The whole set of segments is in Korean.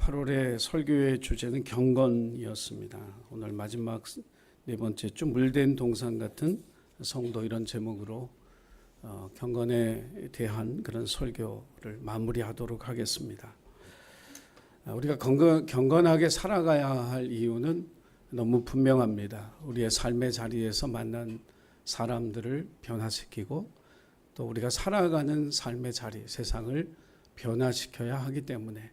8월의 설교의 주제는 경건이었습니다. 오늘 마지막 네 번째 주 물된 동산 같은 성도 이런 제목으로 경건에 대한 그런 설교를 마무리하도록 하겠습니다. 우리가 경건하게 살아가야 할 이유는 너무 분명합니다. 우리의 삶의 자리에서 만난 사람들을 변화시키고 또 우리가 살아가는 삶의 자리, 세상을 변화시켜야 하기 때문에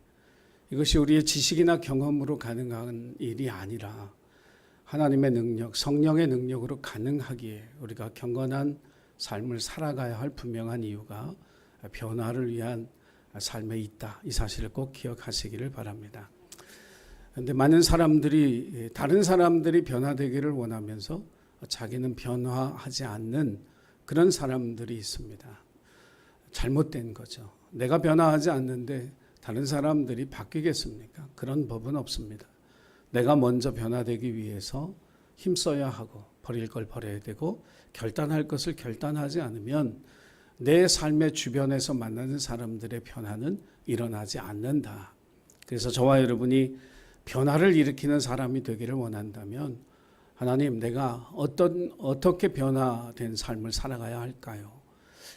이것이 우리의 지식이나 경험으로 가능한 일이 아니라 하나님의 능력, 성령의 능력으로 가능하기에 우리가 경건한 삶을 살아가야 할 분명한 이유가 변화를 위한 삶에 있다. 이 사실을 꼭 기억하시기를 바랍니다. 그런데 많은 사람들이 다른 사람들이 변화되기를 원하면서 자기는 변화하지 않는 그런 사람들이 있습니다. 잘못된 거죠. 내가 변화하지 않는데 다른 사람들이 바뀌겠습니까? 그런 법은 없습니다. 내가 먼저 변화되기 위해서 힘써야 하고 버릴 걸 버려야 되고 결단할 것을 결단하지 않으면 내 삶의 주변에서 만나는 사람들의 변화는 일어나지 않는다. 그래서 저와 여러분이 변화를 일으키는 사람이 되기를 원한다면 하나님, 내가 어떻게 변화된 삶을 살아가야 할까요?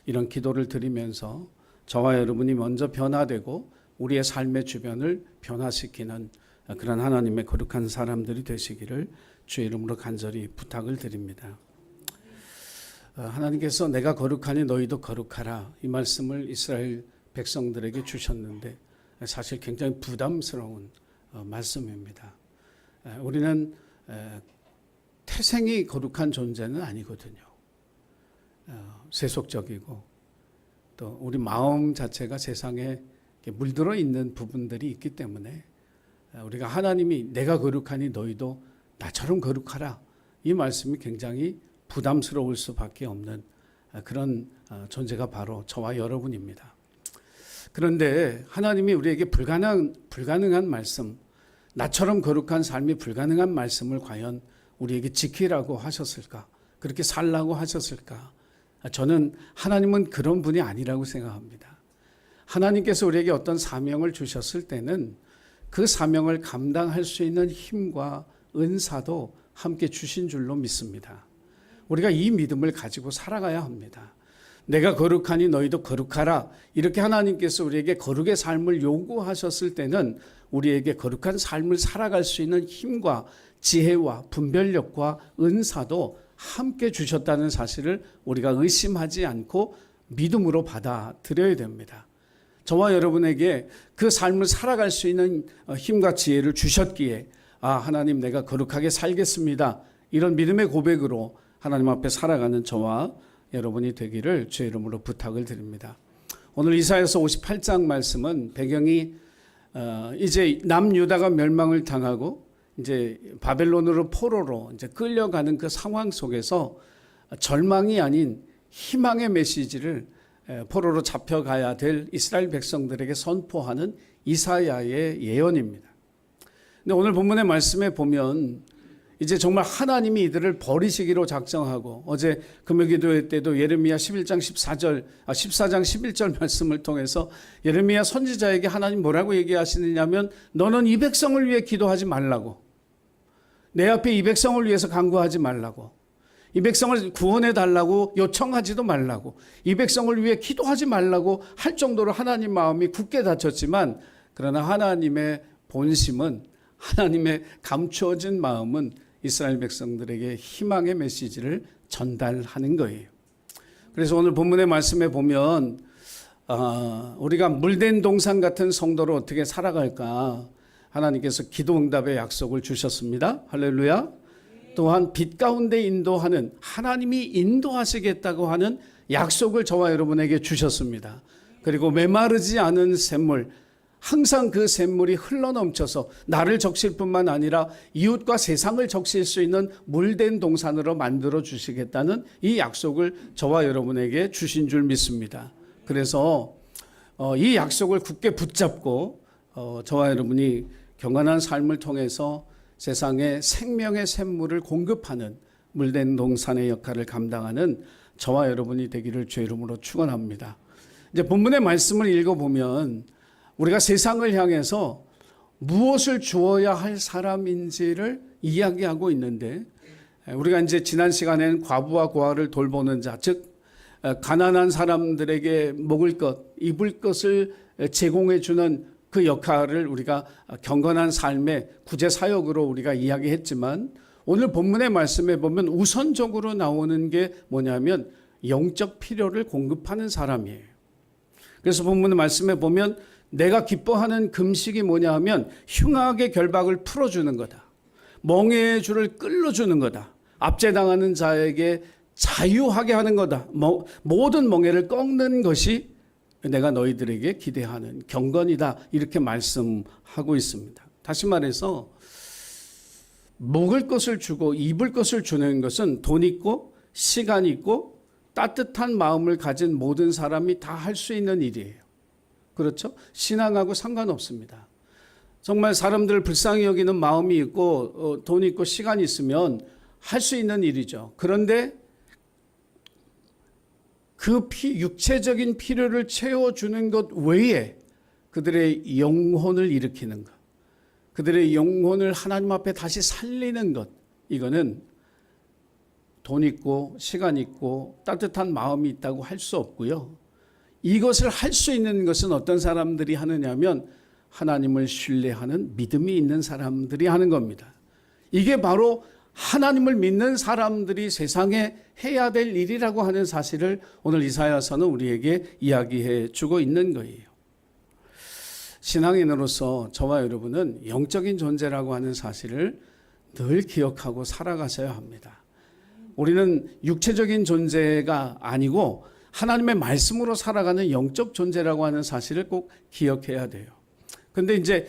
이런 기도를 드리면서 저와 여러분이 먼저 변화되고 우리의 삶의 주변을 변화시키는 그런 하나님의 거룩한 사람들이 되시기를 주의 이름으로 간절히 부탁을 드립니다. 하나님께서 내가 거룩하니 너희도 거룩하라, 이 말씀을 이스라엘 백성들에게 주셨는데 사실 굉장히 부담스러운 말씀입니다. 우리는 태생이 거룩한 존재는 아니거든요. 세속적이고 또 우리 마음 자체가 세상에 물들어 있는 부분들이 있기 때문에 우리가 하나님이 내가 거룩하니 너희도 나처럼 거룩하라, 이 말씀이 굉장히 부담스러울 수밖에 없는 그런 존재가 바로 저와 여러분입니다. 그런데 하나님이 우리에게 불가능한 말씀, 나처럼 거룩한 삶이 불가능한 말씀을 과연 우리에게 지키라고 하셨을까? 그렇게 살라고 하셨을까? 저는 하나님은 그런 분이 아니라고 생각합니다. 하나님께서 우리에게 어떤 사명을 주셨을 때는 그 사명을 감당할 수 있는 힘과 은사도 함께 주신 줄로 믿습니다. 우리가 이 믿음을 가지고 살아가야 합니다. 내가 거룩하니 너희도 거룩하라, 이렇게 하나님께서 우리에게 거룩의 삶을 요구하셨을 때는 우리에게 거룩한 삶을 살아갈 수 있는 힘과 지혜와 분별력과 은사도 함께 주셨다는 사실을 우리가 의심하지 않고 믿음으로 받아들여야 됩니다. 저와 여러분에게 그 삶을 살아갈 수 있는 힘과 지혜를 주셨기에 하나님, 내가 거룩하게 살겠습니다, 이런 믿음의 고백으로 하나님 앞에 살아가는 저와 여러분이 되기를 주의 이름으로 부탁을 드립니다. 오늘 이사야서 58장 말씀은 배경이 이제 남유다가 멸망을 당하고 이제 바벨론으로 포로로 이제 끌려가는 그 상황 속에서 절망이 아닌 희망의 메시지를 포로로 잡혀가야 될 이스라엘 백성들에게 선포하는 이사야의 예언입니다. 근데 오늘 본문의 말씀에 보면 이제 정말 하나님이 이들을 버리시기로 작정하고, 어제 금요기도회 때도 예레미야 14장 11절 말씀을 통해서 예레미야 선지자에게 하나님 뭐라고 얘기하시느냐면, 너는 이 백성을 위해 기도하지 말라고, 내 앞에 이 백성을 위해서 간구하지 말라고, 이 백성을 구원해 달라고 요청하지도 말라고, 이 백성을 위해 기도하지 말라고 할 정도로 하나님 마음이 굳게 닫혔지만, 그러나 하나님의 본심은, 하나님의 감추어진 마음은 이스라엘 백성들에게 희망의 메시지를 전달하는 거예요. 그래서 오늘 본문의 말씀에 보면 우리가 물된 동산 같은 성도로 어떻게 살아갈까, 하나님께서 기도 응답의 약속을 주셨습니다. 할렐루야. 또한 빛 가운데 인도하는, 하나님이 인도하시겠다고 하는 약속을 저와 여러분에게 주셨습니다. 그리고 메마르지 않은 샘물, 항상 그 샘물이 흘러넘쳐서 나를 적실 뿐만 아니라 이웃과 세상을 적실 수 있는 물된 동산으로 만들어 주시겠다는 이 약속을 저와 여러분에게 주신 줄 믿습니다. 그래서 이 약속을 굳게 붙잡고 저와 여러분이 경건한 삶을 통해서 세상에 생명의 샘물을 공급하는 물된 동산의 역할을 감당하는 저와 여러분이 되기를 주의 이름으로 축원합니다. 이제 본문의 말씀을 읽어보면 우리가 세상을 향해서 무엇을 주어야 할 사람인지를 이야기하고 있는데, 우리가 이제 지난 시간에는 과부와 고아를 돌보는 자, 즉 가난한 사람들에게 먹을 것, 입을 것을 제공해 주는 그 역할을 우리가 경건한 삶의 구제 사역으로 우리가 이야기했지만, 오늘 본문의 말씀에 보면 우선적으로 나오는 게 뭐냐면 영적 필요를 공급하는 사람이에요. 그래서 본문의 말씀에 보면 내가 기뻐하는 금식이 뭐냐 하면 흉악의 결박을 풀어주는 거다. 멍에의 줄을 끌어주는 거다. 압제당하는 자에게 자유하게 하는 거다. 모든 멍에를 꺾는 것이 내가 너희들에게 기대하는 경건이다. 이렇게 말씀하고 있습니다. 다시 말해서 먹을 것을 주고 입을 것을 주는 것은 돈 있고 시간 있고 따뜻한 마음을 가진 모든 사람이 다 할 수 있는 일이에요. 그렇죠? 신앙하고 상관없습니다. 정말 사람들을 불쌍히 여기는 마음이 있고 돈 있고 시간이 있으면 할 수 있는 일이죠. 그런데 그 육체적인 필요를 채워주는 것 외에 그들의 영혼을 일으키는 것, 그들의 영혼을 하나님 앞에 다시 살리는 것, 이거는 돈 있고 시간 있고 따뜻한 마음이 있다고 할 수 없고요. 이것을 할 수 있는 것은 어떤 사람들이 하느냐면 하나님을 신뢰하는 믿음이 있는 사람들이 하는 겁니다. 이게 바로 하나님을 믿는 사람들이 세상에 해야 될 일이라고 하는 사실을 오늘 이사야서는 우리에게 이야기해 주고 있는 거예요. 신앙인으로서 저와 여러분은 영적인 존재라고 하는 사실을 늘 기억하고 살아가셔야 합니다. 우리는 육체적인 존재가 아니고 하나님의 말씀으로 살아가는 영적 존재라고 하는 사실을 꼭 기억해야 돼요. 근데 이제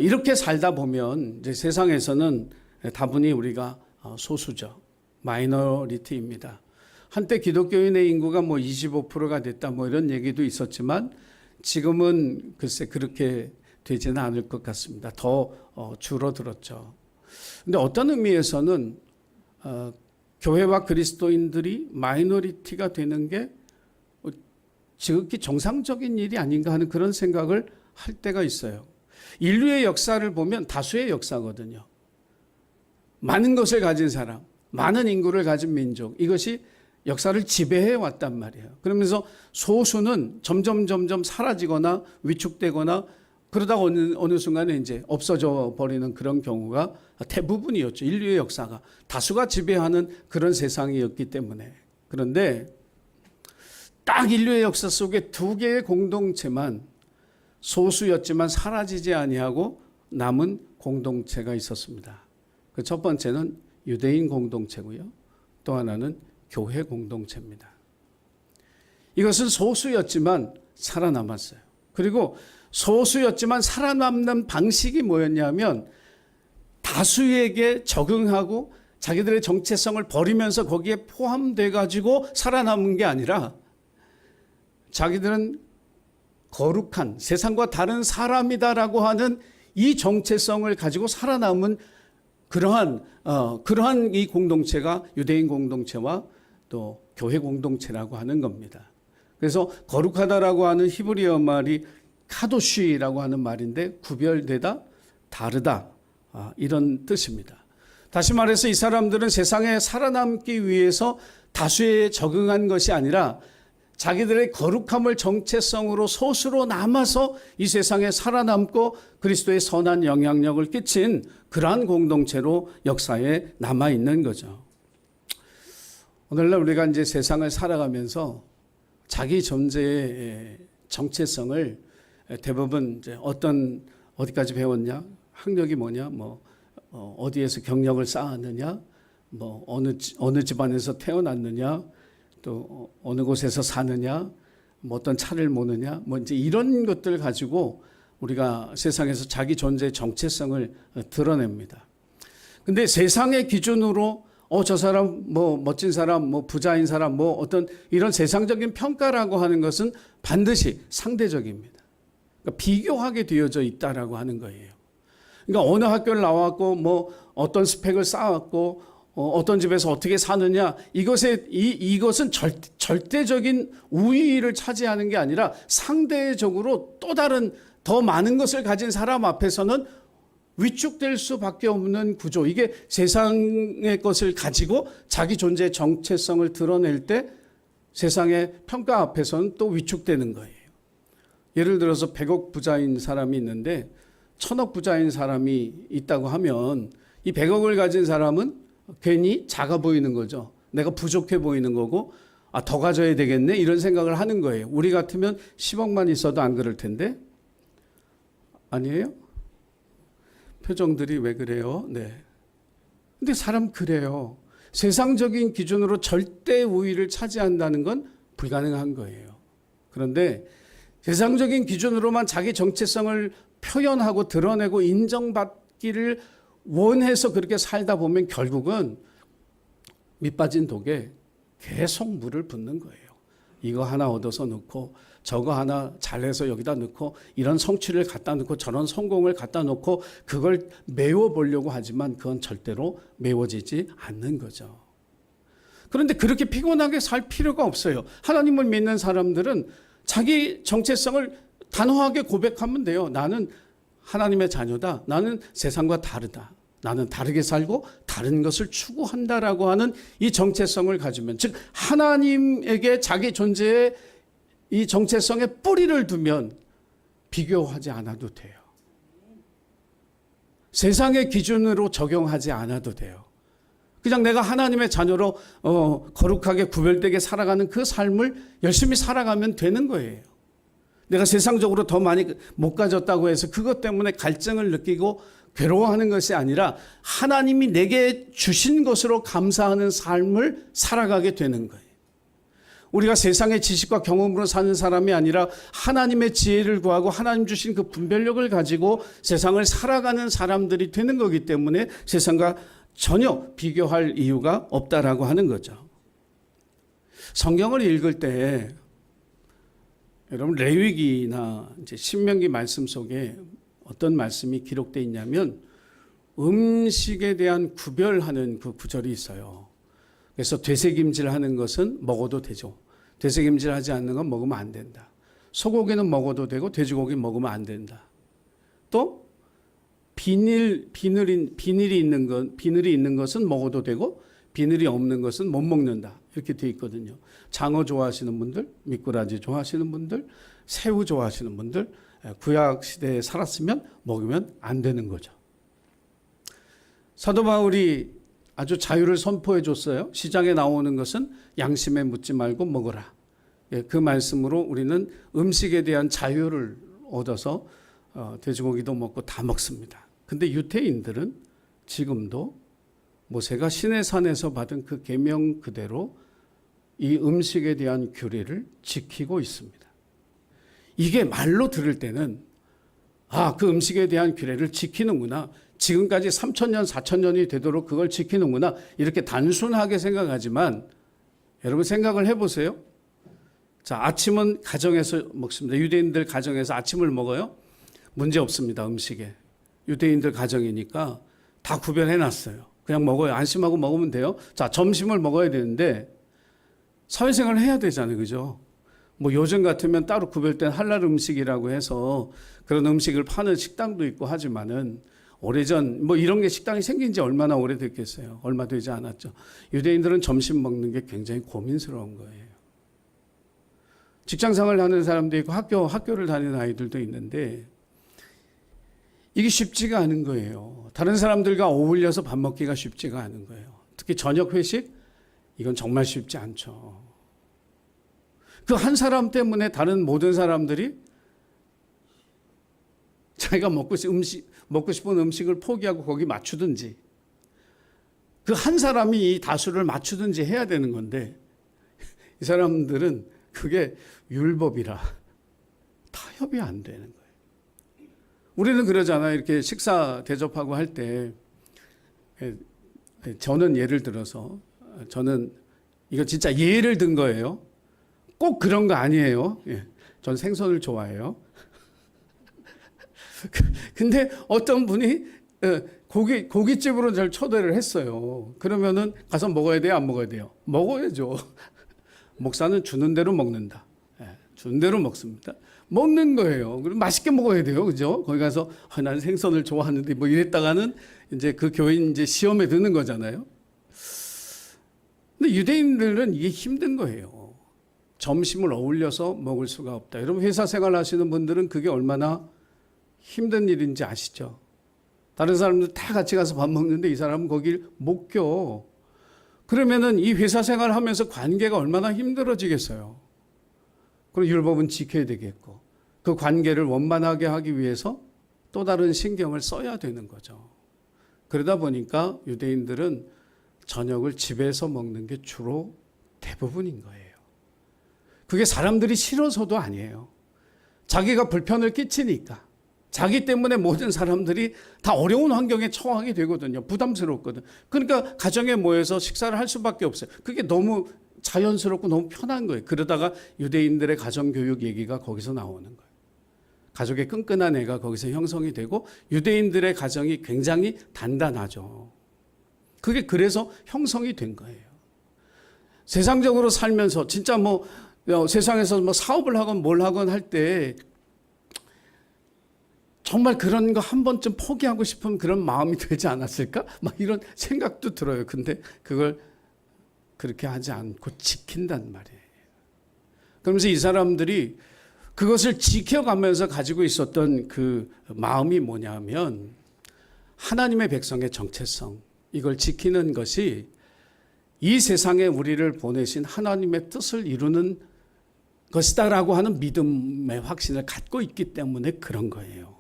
이렇게 살다 보면 이제 세상에서는 다분히 우리가 소수죠. 마이너리티입니다. 한때 기독교인의 인구가 25%가 됐다 이런 얘기도 있었지만 지금은 글쎄 그렇게 되지는 않을 것 같습니다. 더 줄어들었죠. 근데 어떤 의미에서는 교회와 그리스도인들이 마이너리티가 되는 게 지극히 정상적인 일이 아닌가 하는 그런 생각을 할 때가 있어요. 인류의 역사를 보면 다수의 역사거든요. 많은 것을 가진 사람, 많은 인구를 가진 민족, 이것이 역사를 지배해 왔단 말이에요. 그러면서 소수는 점점 사라지거나 위축되거나 그러다가 어느 순간에 이제 없어져 버리는 그런 경우가 대부분이었죠. 인류의 역사가 다수가 지배하는 그런 세상이었기 때문에. 그런데 딱 인류의 역사 속에 두 개의 공동체만 소수였지만 사라지지 아니하고 남은 공동체가 있었습니다. 그 첫 번째는 유대인 공동체고요. 또 하나는 교회 공동체입니다. 이것은 소수였지만 살아남았어요. 그리고 소수였지만 살아남는 방식이 뭐였냐면 다수에게 적응하고 자기들의 정체성을 버리면서 거기에 포함돼 가지고 살아남은 게 아니라 자기들은 거룩한 세상과 다른 사람이다라고 하는 이 정체성을 가지고 살아남은 그러한 이 공동체가 유대인 공동체와 또 교회 공동체라고 하는 겁니다. 그래서 거룩하다라고 하는 히브리어 말이 카도쉬라고 하는 말인데 구별되다, 다르다 이런 뜻입니다. 다시 말해서 이 사람들은 세상에 살아남기 위해서 다수에 적응한 것이 아니라 자기들의 거룩함을 정체성으로 소수로 남아서 이 세상에 살아남고 그리스도의 선한 영향력을 끼친 그러한 공동체로 역사에 남아있는 거죠. 오늘날 우리가 이제 세상을 살아가면서 자기 존재의 정체성을 대부분 이제 어디까지 배웠냐, 학력이 뭐냐, 어디에서 경력을 쌓았느냐, 어느 집안에서 태어났느냐, 또 어느 곳에서 사느냐, 어떤 차를 모느냐, 이제 이런 것들 가지고 우리가 세상에서 자기 존재의 정체성을 드러냅니다. 근데 세상의 기준으로 저 사람 멋진 사람, 부자인 사람, 어떤 이런 세상적인 평가라고 하는 것은 반드시 상대적입니다. 그러니까 비교하게 되어져 있다라고 하는 거예요. 그러니까 어느 학교를 나왔고 어떤 스펙을 쌓았고 어떤 집에서 어떻게 사느냐, 이것은 절대적인 우위를 차지하는 게 아니라 상대적으로 또 다른 더 많은 것을 가진 사람 앞에서는 위축될 수밖에 없는 구조. 이게 세상의 것을 가지고 자기 존재의 정체성을 드러낼 때 세상의 평가 앞에서는 또 위축되는 거예요. 예를 들어서 100억 부자인 사람이 있는데 1000억 부자인 사람이 있다고 하면 이 100억을 가진 사람은 괜히 작아 보이는 거죠. 내가 부족해 보이는 거고, 더 가져야 되겠네 이런 생각을 하는 거예요. 우리 같으면 10억만 있어도 안 그럴 텐데. 아니에요? 표정들이 왜 그래요? 네. 근데 사람 그래요. 세상적인 기준으로 절대 우위를 차지한다는 건 불가능한 거예요. 그런데 세상적인 기준으로만 자기 정체성을 표현하고 드러내고 인정받기를 원해서 그렇게 살다 보면 결국은 밑빠진 독에 계속 물을 붓는 거예요. 이거 하나 얻어서 넣고 저거 하나 잘해서 여기다 넣고 이런 성취를 갖다 넣고 저런 성공을 갖다 놓고 그걸 메워보려고 하지만 그건 절대로 메워지지 않는 거죠. 그런데 그렇게 피곤하게 살 필요가 없어요. 하나님을 믿는 사람들은 자기 정체성을 단호하게 고백하면 돼요. 나는 하나님의 자녀다. 나는 세상과 다르다. 나는 다르게 살고 다른 것을 추구한다라고 하는 이 정체성을 가지면, 즉 하나님에게 자기 존재의 이 정체성의 뿌리를 두면 비교하지 않아도 돼요. 세상의 기준으로 적용하지 않아도 돼요. 그냥 내가 하나님의 자녀로 거룩하게 구별되게 살아가는 그 삶을 열심히 살아가면 되는 거예요. 내가 세상적으로 더 많이 못 가졌다고 해서 그것 때문에 갈증을 느끼고 괴로워하는 것이 아니라 하나님이 내게 주신 것으로 감사하는 삶을 살아가게 되는 거예요. 우리가 세상의 지식과 경험으로 사는 사람이 아니라 하나님의 지혜를 구하고 하나님 주신 그 분별력을 가지고 세상을 살아가는 사람들이 되는 거기 때문에 세상과 전혀 비교할 이유가 없다라고 하는 거죠. 성경을 읽을 때 여러분 레위기나 이제 신명기 말씀 속에 어떤 말씀이 기록되어 있냐면 음식에 대한 구별하는 그 구절이 있어요. 그래서 되새김질하는 것은 먹어도 되죠. 되새김질하지 않는 건 먹으면 안 된다. 소고기는 먹어도 되고 돼지고기 먹으면 안 된다. 또 비늘이 있는 것은 먹어도 되고 비늘이 없는 것은 못 먹는다. 이렇게 돼 있거든요. 장어 좋아하시는 분들, 미꾸라지 좋아하시는 분들, 새우 좋아하시는 분들, 구약 시대에 살았으면 먹으면 안 되는 거죠. 사도 바울이 아주 자유를 선포해 줬어요. 시장에 나오는 것은 양심에 묻지 말고 먹어라. 그 말씀으로 우리는 음식에 대한 자유를 얻어서 돼지고기도 먹고 다 먹습니다. 근데 유대인들은 지금도 모세가 시내산에서 받은 그 계명 그대로 이 음식에 대한 규례를 지키고 있습니다. 이게 말로 들을 때는 그 음식에 대한 규례를 지키는구나. 지금까지 3,000년, 4,000년이 되도록 그걸 지키는구나. 이렇게 단순하게 생각하지만 여러분 생각을 해보세요. 자, 아침은 가정에서 먹습니다. 유대인들 가정에서 아침을 먹어요. 문제 없습니다. 음식에. 유대인들 가정이니까 다 구별해놨어요. 그냥 먹어요. 안심하고 먹으면 돼요. 자, 점심을 먹어야 되는데 사회생활을 해야 되잖아요. 그죠? 뭐 요즘 같으면 따로 구별된 할랄 음식이라고 해서 그런 음식을 파는 식당도 있고 하지만은 오래전 뭐 이런 게 식당이 생긴 지 얼마나 오래됐겠어요. 얼마 되지 않았죠. 유대인들은 점심 먹는 게 굉장히 고민스러운 거예요. 직장생활을 하는 사람도 있고 학교를 다니는 아이들도 있는데 이게 쉽지가 않은 거예요. 다른 사람들과 어울려서 밥 먹기가 쉽지가 않은 거예요. 특히 저녁 회식 이건 정말 쉽지 않죠. 그 한 사람 때문에 다른 모든 사람들이 자기가 먹고 싶은 음식을 포기하고 거기 맞추든지 그 한 사람이 이 다수를 맞추든지 해야 되는 건데 이 사람들은 그게 율법이라 타협이 안 되는 거예요. 우리는 그러잖아요. 이렇게 식사 대접하고 할 때 저는 예를 들어서 저는 이거 진짜 예를 든 거예요. 꼭 그런 거 아니에요. 전 생선을 좋아해요. 근데 어떤 분이 고깃집으로 저를 초대를 했어요. 그러면은 가서 먹어야 돼요? 안 먹어야 돼요? 먹어야죠. 목사는 주는 대로 먹는다. 주는 대로 먹습니다. 먹는 거예요. 그럼 맛있게 먹어야 돼요. 그죠? 거기 가서 나는 생선을 좋아하는데 뭐 이랬다가는 이제 그 교인 이제 시험에 드는 거잖아요. 근데 유대인들은 이게 힘든 거예요. 점심을 어울려서 먹을 수가 없다. 여러분 회사 생활 하시는 분들은 그게 얼마나 힘든 일인지 아시죠? 다른 사람들 다 같이 가서 밥 먹는데 이 사람은 거길 못 껴. 그러면은 이 회사 생활 하면서 관계가 얼마나 힘들어지겠어요. 그리고 율법은 지켜야 되겠고 그 관계를 원만하게 하기 위해서 또 다른 신경을 써야 되는 거죠. 그러다 보니까 유대인들은 저녁을 집에서 먹는 게 주로 대부분인 거예요. 그게 사람들이 싫어서도 아니에요. 자기가 불편을 끼치니까. 자기 때문에 모든 사람들이 다 어려운 환경에 처하게 되거든요. 부담스럽거든. 그러니까 가정에 모여서 식사를 할 수밖에 없어요. 그게 너무 자연스럽고 너무 편한 거예요. 그러다가 유대인들의 가정교육 얘기가 거기서 나오는 거예요. 가족의 끈끈한 애가 거기서 형성이 되고 유대인들의 가정이 굉장히 단단하죠. 그게 그래서 형성이 된 거예요. 세상적으로 살면서 진짜 뭐 세상에서 뭐 사업을 하건 뭘 하건 할 때 정말 그런 거 한 번쯤 포기하고 싶은 그런 마음이 들지 않았을까? 막 이런 생각도 들어요. 근데 그걸 그렇게 하지 않고 지킨단 말이에요. 그러면서 이 사람들이 그것을 지켜가면서 가지고 있었던 그 마음이 뭐냐면 하나님의 백성의 정체성, 이걸 지키는 것이 이 세상에 우리를 보내신 하나님의 뜻을 이루는 것이다라고 하는 믿음의 확신을 갖고 있기 때문에 그런 거예요.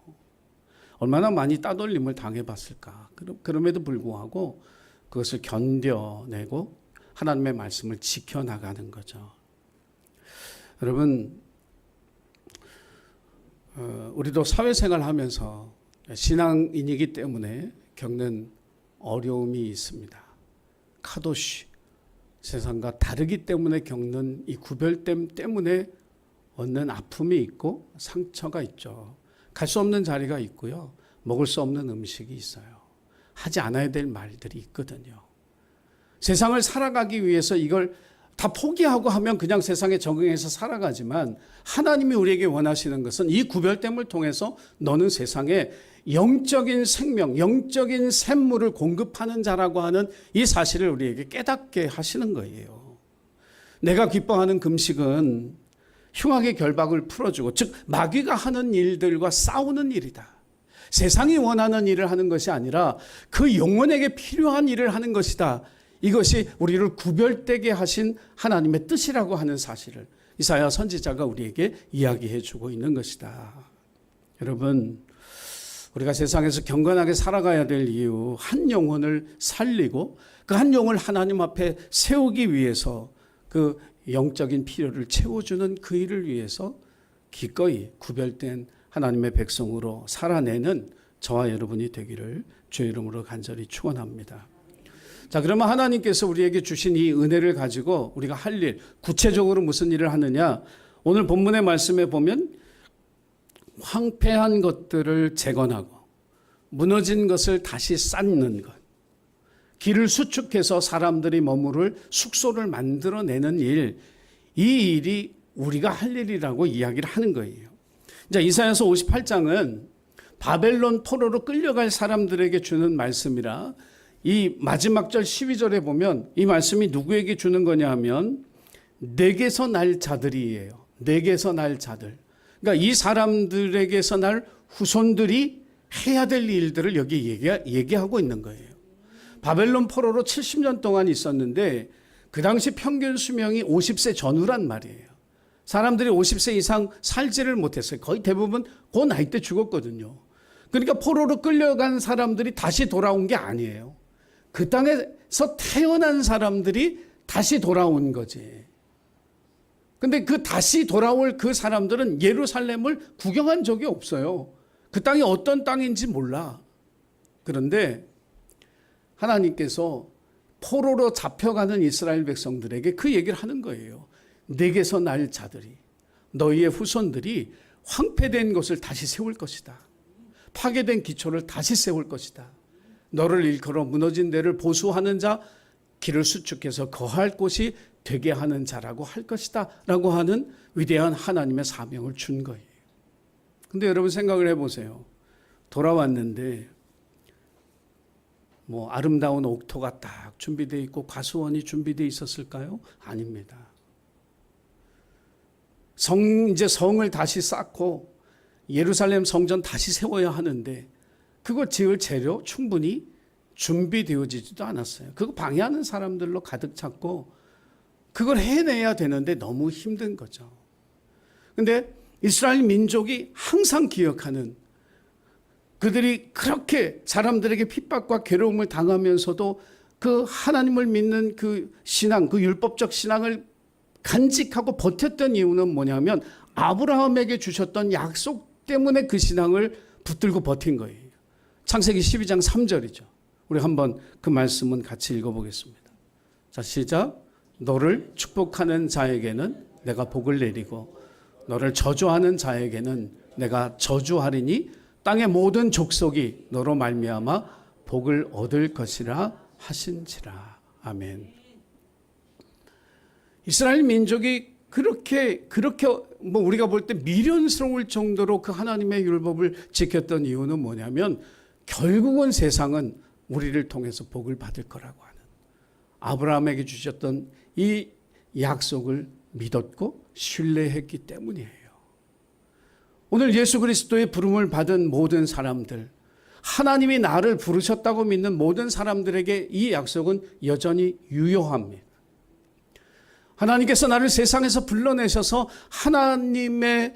얼마나 많이 따돌림을 당해봤을까. 그럼에도 불구하고 그것을 견뎌내고 하나님의 말씀을 지켜나가는 거죠. 여러분, 우리도 사회생활 하면서 신앙인이기 때문에 겪는 어려움이 있습니다. 카도시, 세상과 다르기 때문에 겪는 이 구별됨 때문에 얻는 아픔이 있고 상처가 있죠. 갈 수 없는 자리가 있고요. 먹을 수 없는 음식이 있어요. 하지 않아야 될 말들이 있거든요. 세상을 살아가기 위해서 이걸 다 포기하고 하면 그냥 세상에 적응해서 살아가지만 하나님이 우리에게 원하시는 것은 이 구별됨을 통해서 너는 세상에 영적인 생명, 영적인 샘물을 공급하는 자라고 하는 이 사실을 우리에게 깨닫게 하시는 거예요. 내가 기뻐하는 금식은 흉악의 결박을 풀어주고, 즉 마귀가 하는 일들과 싸우는 일이다. 세상이 원하는 일을 하는 것이 아니라 그 영혼에게 필요한 일을 하는 것이다. 이것이 우리를 구별되게 하신 하나님의 뜻이라고 하는 사실을 이사야 선지자가 우리에게 이야기해 주고 있는 것이다. 여러분, 우리가 세상에서 경건하게 살아가야 될 이유, 한 영혼을 살리고 그 한 영혼을 하나님 앞에 세우기 위해서 그 영적인 필요를 채워주는 그 일을 위해서 기꺼이 구별된 하나님의 백성으로 살아내는 저와 여러분이 되기를 주의 이름으로 간절히 축원합니다. 자, 그러면 하나님께서 우리에게 주신 이 은혜를 가지고 우리가 할 일, 구체적으로 무슨 일을 하느냐? 오늘 본문의 말씀에 보면 황폐한 것들을 재건하고 무너진 것을 다시 쌓는 것, 길을 수축해서 사람들이 머무를 숙소를 만들어내는 일, 이 일이 우리가 할 일이라고 이야기를 하는 거예요. 자, 이사야서 58장은 바벨론 포로로 끌려갈 사람들에게 주는 말씀이라 이 마지막 절 12절에 보면 이 말씀이 누구에게 주는 거냐 하면 내게서 날 자들이에요. 내게서 날 자들. 그러니까 이 사람들에게서 날 후손들이 해야 될 일들을 여기 얘기하고 있는 거예요. 바벨론 포로로 70년 동안 있었는데 그 당시 평균 수명이 50세 전후란 말이에요. 사람들이 50세 이상 살지를 못했어요. 거의 대부분 그 나이 때 죽었거든요. 그러니까 포로로 끌려간 사람들이 다시 돌아온 게 아니에요. 그 땅에서 태어난 사람들이 다시 돌아온 거지. 근데 그 다시 돌아올 그 사람들은 예루살렘을 구경한 적이 없어요. 그 땅이 어떤 땅인지 몰라. 그런데 하나님께서 포로로 잡혀가는 이스라엘 백성들에게 그 얘기를 하는 거예요. 내게서 날 자들이, 너희의 후손들이 황폐된 것을 다시 세울 것이다. 파괴된 기초를 다시 세울 것이다. 너를 일컬어 무너진 데를 보수하는 자, 길을 수축해서 거할 곳이 되게 하는 자라고 할 것이다 라고 하는 위대한 하나님의 사명을 준 거예요. 근데 여러분 생각을 해보세요. 돌아왔는데 뭐 아름다운 옥토가 딱 준비되어 있고 과수원이 준비되어 있었을까요? 아닙니다. 이제 성을 다시 쌓고 예루살렘 성전 다시 세워야 하는데 그걸 지을 재료 충분히 준비되어지지도 않았어요. 그거 방해하는 사람들로 가득 찼고 그걸 해내야 되는데 너무 힘든 거죠. 근데 이스라엘 민족이 항상 기억하는, 그들이 그렇게 사람들에게 핍박과 괴로움을 당하면서도 그 하나님을 믿는 그 신앙, 그 율법적 신앙을 간직하고 버텼던 이유는 뭐냐면 아브라함에게 주셨던 약속 때문에 그 신앙을 붙들고 버틴 거예요. 창세기 12장 3절이죠. 우리 한번 그 말씀은 같이 읽어보겠습니다. 자, 시작. 너를 축복하는 자에게는 내가 복을 내리고 너를 저주하는 자에게는 내가 저주하리니 땅의 모든 족속이 너로 말미암아 복을 얻을 것이라 하신지라. 아멘. 이스라엘 민족이 그렇게 뭐 우리가 볼 때 미련스러울 정도로 그 하나님의 율법을 지켰던 이유는 뭐냐면 결국은 세상은 우리를 통해서 복을 받을 거라고 하는 아브라함에게 주셨던 이 약속을 믿었고 신뢰했기 때문이에요. 오늘 예수 그리스도의 부름을 받은 모든 사람들, 하나님이 나를 부르셨다고 믿는 모든 사람들에게 이 약속은 여전히 유효합니다. 하나님께서 나를 세상에서 불러내셔서 하나님의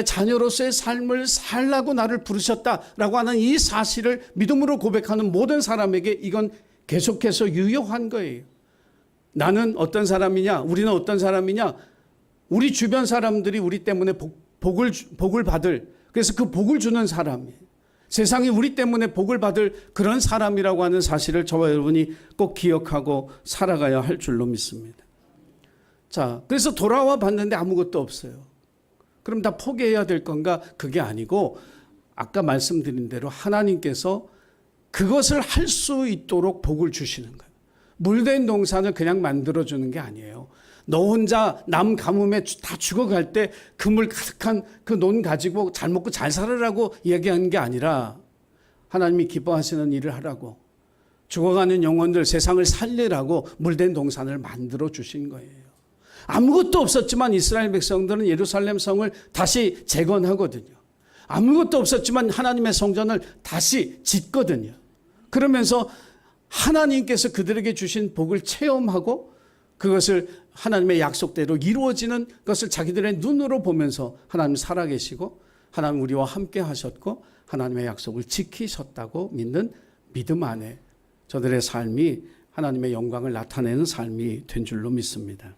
자녀로서의 삶을 살라고 나를 부르셨다라고 하는 이 사실을 믿음으로 고백하는 모든 사람에게 이건 계속해서 유효한 거예요. 나는 어떤 사람이냐? 우리는 어떤 사람이냐? 우리 주변 사람들이 우리 때문에 복을 받을, 그래서 그 복을 주는 사람이에요. 세상이 우리 때문에 복을 받을 그런 사람이라고 하는 사실을 저와 여러분이 꼭 기억하고 살아가야 할 줄로 믿습니다. 자, 그래서 돌아와 봤는데 아무것도 없어요. 그럼 다 포기해야 될 건가? 그게 아니고 아까 말씀드린 대로 하나님께서 그것을 할 수 있도록 복을 주시는 거예요. 물된 동산을 그냥 만들어주는 게 아니에요. 너 혼자 남 가뭄에 다 죽어갈 때 그물 가득한 그 논 가지고 잘 먹고 잘 살으라고 이야기하는 게 아니라 하나님이 기뻐하시는 일을 하라고, 죽어가는 영혼들 세상을 살리라고 물된 동산을 만들어 주신 거예요. 아무것도 없었지만 이스라엘 백성들은 예루살렘 성을 다시 재건하거든요. 아무것도 없었지만 하나님의 성전을 다시 짓거든요. 그러면서 하나님께서 그들에게 주신 복을 체험하고 그것을 하나님의 약속대로 이루어지는 것을 자기들의 눈으로 보면서 하나님 살아계시고 하나님 우리와 함께 하셨고 하나님의 약속을 지키셨다고 믿는 믿음 안에 저들의 삶이 하나님의 영광을 나타내는 삶이 된 줄로 믿습니다.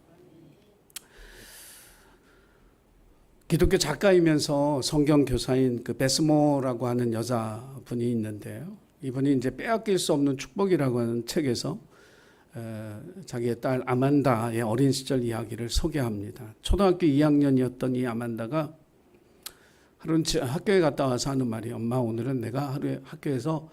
기독교 작가이면서 성경 교사인 그 베스모라고 하는 여자분이 있는데요. 이분이 이제 빼앗길 수 없는 축복이라고 하는 책에서 자기의 딸 아만다의 어린 시절 이야기를 소개합니다. 초등학교 2학년이었던 이 아만다가 하루는 학교에 갔다 와서 하는 말이, 엄마 오늘은 내가 하루에 학교에서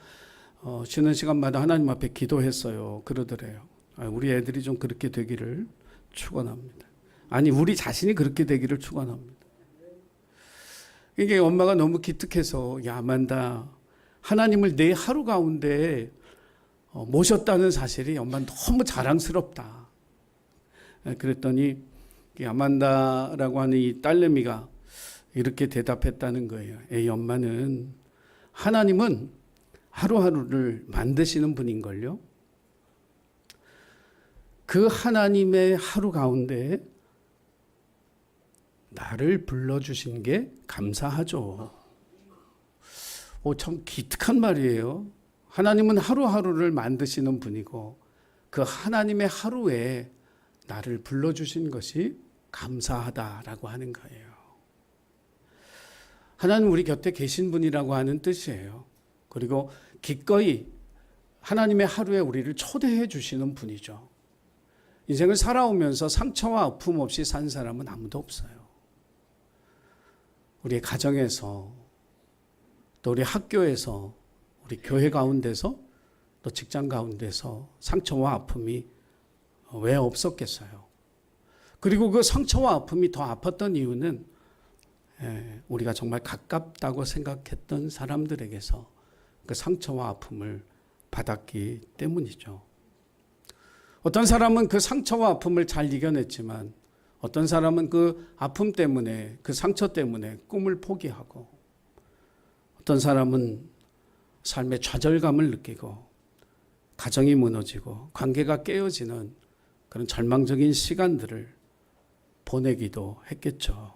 쉬는 시간마다 하나님 앞에 기도했어요. 그러더래요. 우리 애들이 좀 그렇게 되기를 축원합니다. 아니 우리 자신이 그렇게 되기를 축원합니다. 이게 엄마가 너무 기특해서, 야 아만다, 하나님을 내 하루 가운데 모셨다는 사실이 엄마 너무 자랑스럽다. 그랬더니 아만다라고 하는 이 딸내미가 이렇게 대답했다는 거예요. 에이 엄마는, 하나님은 하루하루를 만드시는 분인걸요. 그 하나님의 하루 가운데 나를 불러주신 게 감사하죠. 참 기특한 말이에요. 하나님은 하루하루를 만드시는 분이고 그 하나님의 하루에 나를 불러주신 것이 감사하다라고 하는 거예요. 하나님 우리 곁에 계신 분이라고 하는 뜻이에요. 그리고 기꺼이 하나님의 하루에 우리를 초대해 주시는 분이죠. 인생을 살아오면서 상처와 아픔 없이 산 사람은 아무도 없어요. 우리의 가정에서, 또 우리 학교에서, 우리 교회 가운데서, 또 직장 가운데서 상처와 아픔이 왜 없었겠어요? 그리고 그 상처와 아픔이 더 아팠던 이유는 우리가 정말 가깝다고 생각했던 사람들에게서 그 상처와 아픔을 받았기 때문이죠. 어떤 사람은 그 상처와 아픔을 잘 이겨냈지만 어떤 사람은 그 아픔 때문에, 그 상처 때문에 꿈을 포기하고, 어떤 사람은 삶의 좌절감을 느끼고 가정이 무너지고 관계가 깨어지는 그런 절망적인 시간들을 보내기도 했겠죠.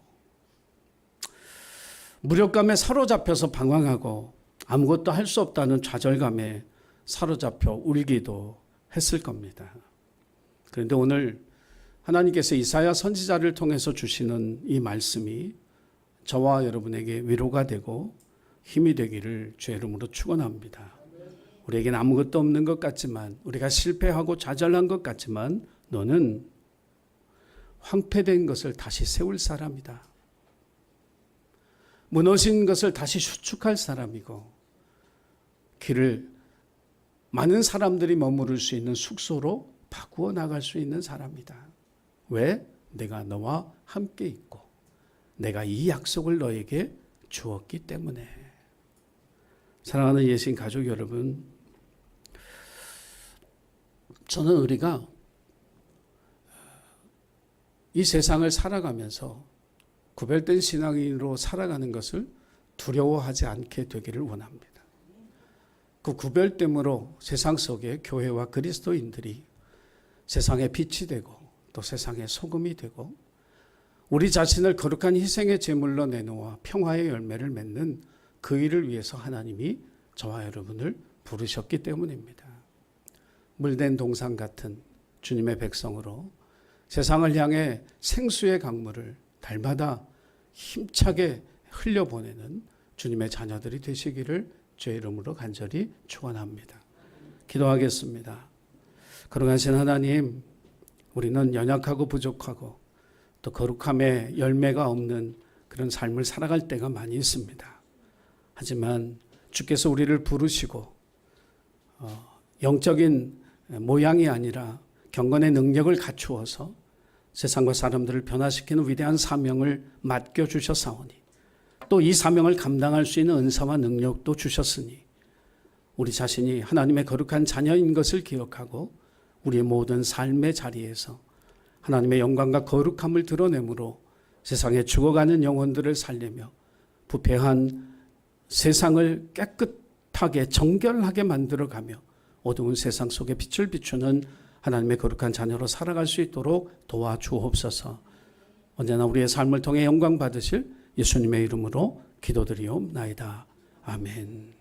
무력감에 사로잡혀서 방황하고 아무것도 할 수 없다는 좌절감에 사로잡혀 울기도 했을 겁니다. 그런데 오늘 하나님께서 이사야 선지자를 통해서 주시는 이 말씀이 저와 여러분에게 위로가 되고 힘이 되기를 주의 이름으로 축원합니다. 우리에겐 아무것도 없는 것 같지만, 우리가 실패하고 좌절한 것 같지만 너는 황폐된 것을 다시 세울 사람이다. 무너진 것을 다시 수축할 사람이고, 길을 많은 사람들이 머무를 수 있는 숙소로 바꾸어 나갈 수 있는 사람이다. 왜? 내가 너와 함께 있고 내가 이 약속을 너에게 주었기 때문에. 사랑하는 예수님 가족 여러분, 저는 우리가 이 세상을 살아가면서 구별된 신앙인으로 살아가는 것을 두려워하지 않게 되기를 원합니다. 그 구별됨으로 세상 속에 교회와 그리스도인들이 세상의 빛이 되고 또 세상의 소금이 되고 우리 자신을 거룩한 희생의 제물로 내놓아 평화의 열매를 맺는 그 일을 위해서 하나님이 저와 여러분을 부르셨기 때문입니다. 물된 동상 같은 주님의 백성으로 세상을 향해 생수의 강물을 달마다 힘차게 흘려보내는 주님의 자녀들이 되시기를 주의 이름으로 간절히 축원합니다. 기도하겠습니다. 거룩하신 하나님, 우리는 연약하고 부족하고 또 거룩함의 열매가 없는 그런 삶을 살아갈 때가 많이 있습니다. 하지만 주께서 우리를 부르시고 영적인 모양이 아니라 경건의 능력을 갖추어서 세상과 사람들을 변화시키는 위대한 사명을 맡겨주셨사오니 또 이 사명을 감당할 수 있는 은사와 능력도 주셨으니 우리 자신이 하나님의 거룩한 자녀인 것을 기억하고 우리의 모든 삶의 자리에서 하나님의 영광과 거룩함을 드러내므로 세상에 죽어가는 영혼들을 살리며 부패한 세상을 깨끗하게 정결하게 만들어가며 어두운 세상 속에 빛을 비추는 하나님의 거룩한 자녀로 살아갈 수 있도록 도와주옵소서. 언제나 우리의 삶을 통해 영광 받으실 예수님의 이름으로 기도드리옵나이다. 아멘.